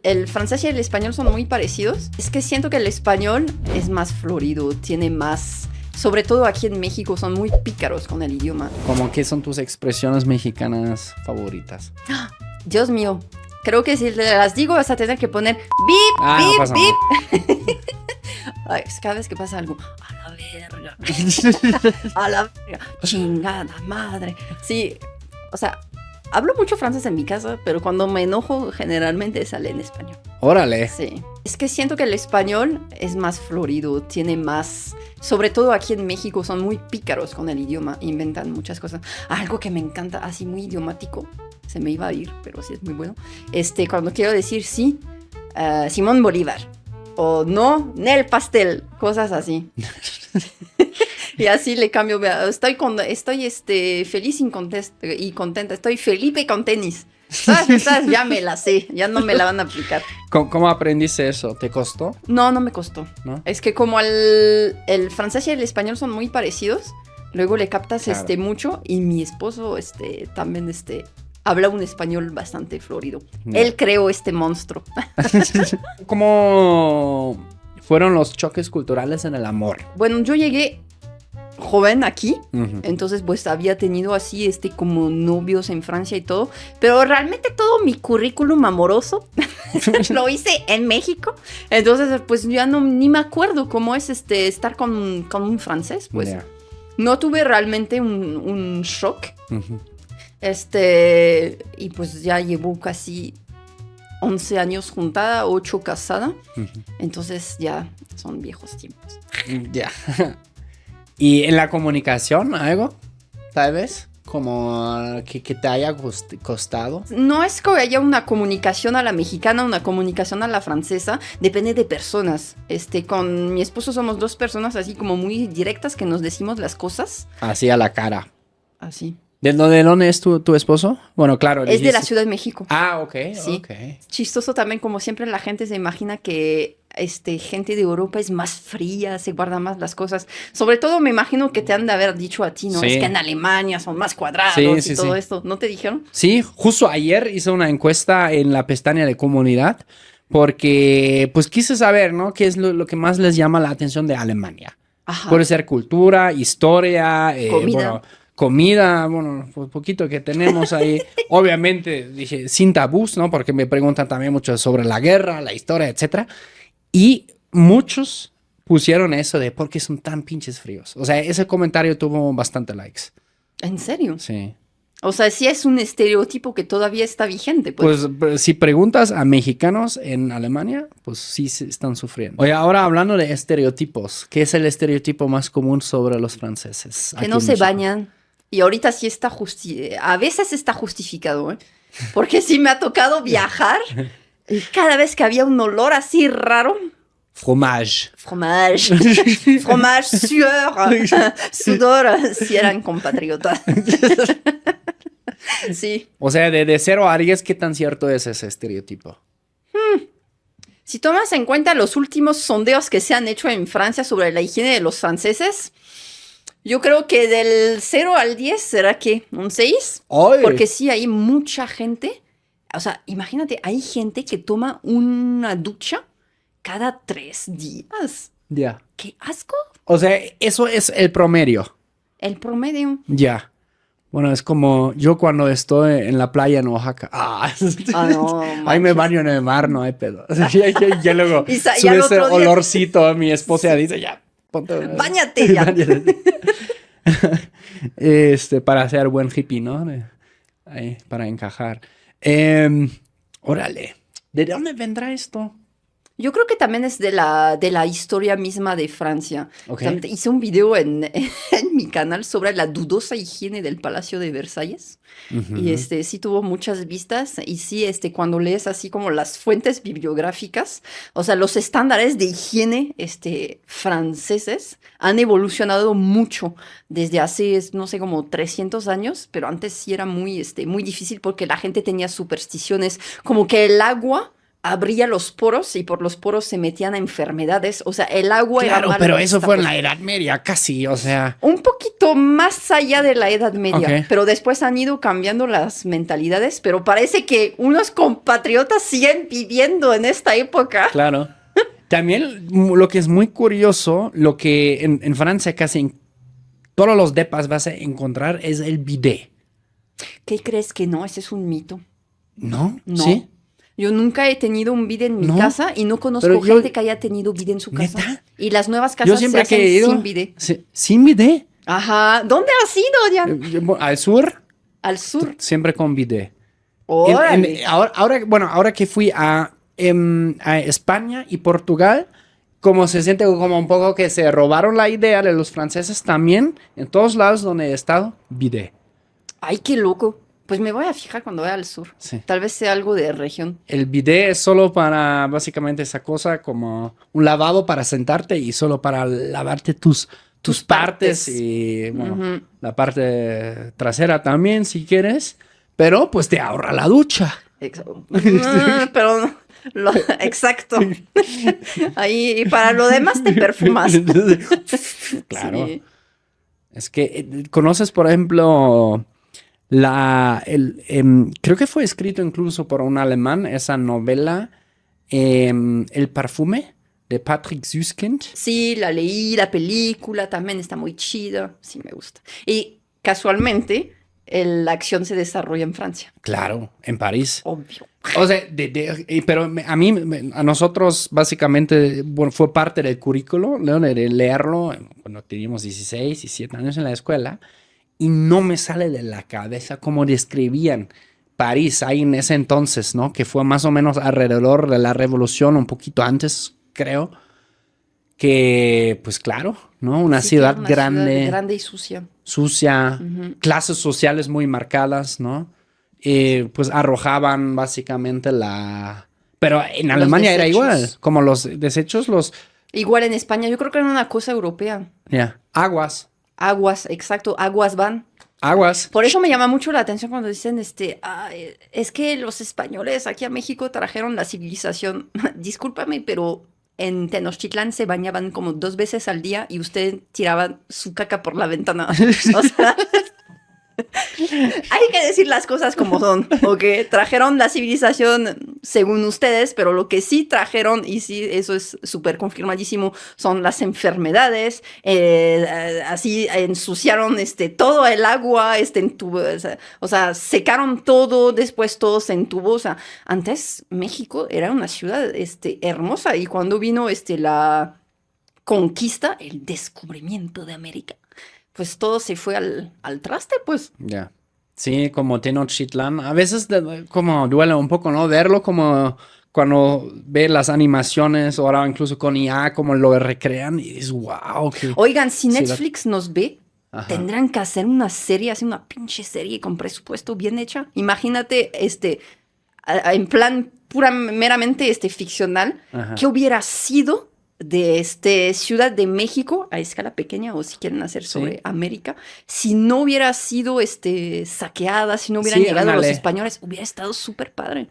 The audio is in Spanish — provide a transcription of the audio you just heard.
El francés y el español son muy parecidos. Es que siento que el español es más florido, tiene más... Sobre todo aquí en México son muy pícaros con el idioma. ¿Cómo qué son tus expresiones mexicanas favoritas? Dios mío, creo que si te las digo vas a tener que poner bip, No bip, pasa bip. Ay, es cada vez que pasa algo, a la verga, a la verga, chingada madre. Sí, o sea, hablo mucho francés en mi casa, pero cuando me enojo generalmente sale en español. Órale. Sí. Es que siento que el español es más florido, tiene más... Sobre todo aquí en México son muy pícaros con el idioma, inventan muchas cosas. Algo que me encanta, así muy idiomático, se me iba a ir, pero sí es muy bueno. Cuando quiero decir sí, Simón Bolívar. O no, Nel Pastel, cosas así. Y así le cambio. Estoy feliz y contenta. Estoy Felipe con tenis. ¿Sabes? Ya me la sé. Ya no me la van a aplicar. ¿Cómo aprendiste eso? ¿Te costó? No, no me costó. ¿No? Es que como el francés y el español son muy parecidos, luego le captas Claro. Mucho. Y mi esposo también habla un español bastante florido. Ya. Él creó este monstruo. ¿Cómo fueron los choques culturales en el amor? Bueno, yo llegué joven aquí, Ujú. entonces pues había tenido así como novios en Francia y todo, pero realmente todo mi currículum amoroso lo hice en México, entonces pues ya ni me acuerdo cómo es estar con un francés, pues Ya. no tuve realmente un shock, Ujú. y pues ya llevo casi 11 años juntada, 8 casada, Ujú. entonces ya son viejos tiempos. Ya. ¿Y en la comunicación algo? Tal vez. Como que te haya costado. No es que haya una comunicación a la mexicana, una comunicación a la francesa, depende de personas. Con mi esposo somos dos personas así como muy directas que nos decimos las cosas. Así a la cara. Así. ¿De dónde es tu esposo? Bueno, claro. Es de la dijiste- Ciudad de México. Ah, ok. Sí. Ok. Chistoso también, como siempre la gente se imagina que gente de Europa es más fría, se guarda más las cosas. Sobre todo me imagino que te han de haber dicho a ti, ¿no? Sí. Es que en Alemania son más cuadrados Sí, y sí, todo sí. esto. ¿No te dijeron? Sí, justo ayer hice una encuesta en la pestaña de comunidad porque pues quise saber, ¿no? ¿Qué es lo que más les llama la atención de Alemania? Ajá. Puede ser cultura, historia, Comida. comida, bueno, pues poquito que tenemos ahí. Obviamente, dije, sin tabús, ¿no? Porque me preguntan también mucho sobre la guerra, la historia, etcétera. Y muchos pusieron eso de por qué son tan pinches fríos. O sea, ese comentario tuvo bastante likes. ¿En serio? Sí. O sea, sí es un estereotipo que todavía está vigente, pues. Pues si preguntas a mexicanos en Alemania, pues sí se están sufriendo. Oye, ahora hablando de estereotipos, ¿qué es el estereotipo más común sobre los franceses? Que aquí no en se México? bañan. Y ahorita sí está a veces está justificado, ¿eh? Porque sí me ha tocado viajar y cada vez que había un olor así raro, Fromage. fromage, fromage, sueur, sudor, si eran compatriotas. Sí. O sea, de 0 a 10, ¿qué tan cierto es ese estereotipo? Si tomas en cuenta los últimos sondeos que se han hecho en Francia sobre la higiene de los franceses, yo creo que del 0 al 10, ¿será que un 6? ¡Ay! Porque sí, hay mucha gente. O sea, imagínate, hay gente que toma una ducha cada 3 días. Ya. ¡Qué asco! O sea, eso es el promedio. El promedio. Ya. Bueno, es como yo cuando estoy en la playa en Oaxaca. Ah, no, ahí me manches. baño en el mar, no hay pedo. O sea, ya luego Y ya sube al ese otro día- olorcito a mi esposa y dice, ya, ponte. ¡Báñate ya! Para ser buen hippie, ¿no? Ahí, para encajar. Órale. ¿De dónde vendrá esto? Yo creo que también es de la historia misma de Francia. Ok. También hice un video en mi canal sobre la dudosa higiene del Palacio de Versalles. Ujú. Y sí tuvo muchas vistas. Y sí, cuando lees así como las fuentes bibliográficas, o sea, los estándares de higiene franceses han evolucionado mucho desde hace, no sé, como 300 años, pero antes sí era muy difícil porque la gente tenía supersticiones, como que el agua abría los poros y por los poros se metían enfermedades. O sea, el agua era Claro, malo. pero eso fue en la Edad Media, casi, o sea. Un poquito más allá de la Edad Media, Ok. pero después han ido cambiando las mentalidades, pero parece que unos compatriotas siguen viviendo en esta época. Claro. También lo que es muy curioso, lo que en Francia casi en todos los depas vas a encontrar es el bidet. ¿Qué crees que no? Ese es un mito. ¿No? No. ¿Sí? Yo nunca he tenido un bidet en mi ¿No? casa y no conozco Pero yo- gente que haya tenido bidet en su casa. ¿Neta? Y las nuevas Yo casas se siempre hacen que he ido. sin bidet. ¿Sin bidet? Ajá. ¿Dónde has ido, Jan? Al sur, Al sur. siempre con bidet. Órale. Ahora que fui a España y Portugal, como se siente como un poco que se robaron la idea de los franceses también, en todos lados donde he estado, bidet. Ay, qué loco. Pues me voy a fijar cuando vaya al sur. Sí. Tal vez sea algo de región. El bidet es solo para básicamente esa cosa como un lavabo para sentarte y solo para lavarte tus partes partes. y bueno, Ujú. la parte trasera también si quieres, pero pues te ahorra la ducha. Pero exacto. Ahí y para lo demás te perfumas. Claro. Sí. Es que conoces, por ejemplo, creo que fue escrito incluso por un alemán, esa novela, El perfume, de Patrick Süskind. Sí, la leí, la película también está muy chida. Sí, me gusta. Y casualmente, la acción se desarrolla en Francia. Claro, en París. Obvio. O sea, pero a nosotros básicamente, bueno, fue parte del currículo, ¿no? De leerlo cuando teníamos 16, 17 años en la escuela, y no me sale de la cabeza cómo describían París ahí en ese entonces, ¿no? Que fue más o menos alrededor de la revolución, un poquito antes, creo, que pues claro, ¿no? Una Sí, que era ciudad una grande, ciudad grande y sucia. sucia, Ujú. clases sociales muy marcadas, ¿no? Pues arrojaban básicamente Pero en Los Alemania era desechos. igual, como los desechos, Igual en España, yo creo que era una cosa europea. aguas, Aguas, exacto, aguas van. aguas. Por eso me llama mucho la atención cuando dicen, es que los españoles aquí a México trajeron la civilización. Discúlpame, pero en Tenochtitlán se bañaban como 2 veces al día y usted tiraba su caca por la ventana. O sea, hay que decir las cosas como son, ¿ok? Trajeron la civilización según ustedes, pero lo que sí trajeron, y sí, eso es súper confirmadísimo, son las enfermedades. Así ensuciaron todo el agua, o sea, secaron todo, después todo se entubó. O sea, antes México era una ciudad hermosa y cuando vino la conquista, el descubrimiento de América, pues todo se fue al traste, pues. Ya. Sí, como Tenochtitlán. A veces como duele un poco, ¿no? Verlo como cuando ve las animaciones, ahora incluso con IA, como lo recrean y dices, wow. Oigan, si Sí, Netflix nos ve, Ajá. tendrán que hacer una serie, hacer una pinche serie con presupuesto bien hecha. Imagínate, en plan meramente ficcional, Ajá. ¿qué hubiera sido de Ciudad de México a escala pequeña, o si quieren hacer sobre Sí. América, si no hubiera sido saqueada, si no hubieran Sí, llegado los ándale. españoles? Hubiera estado súper padre.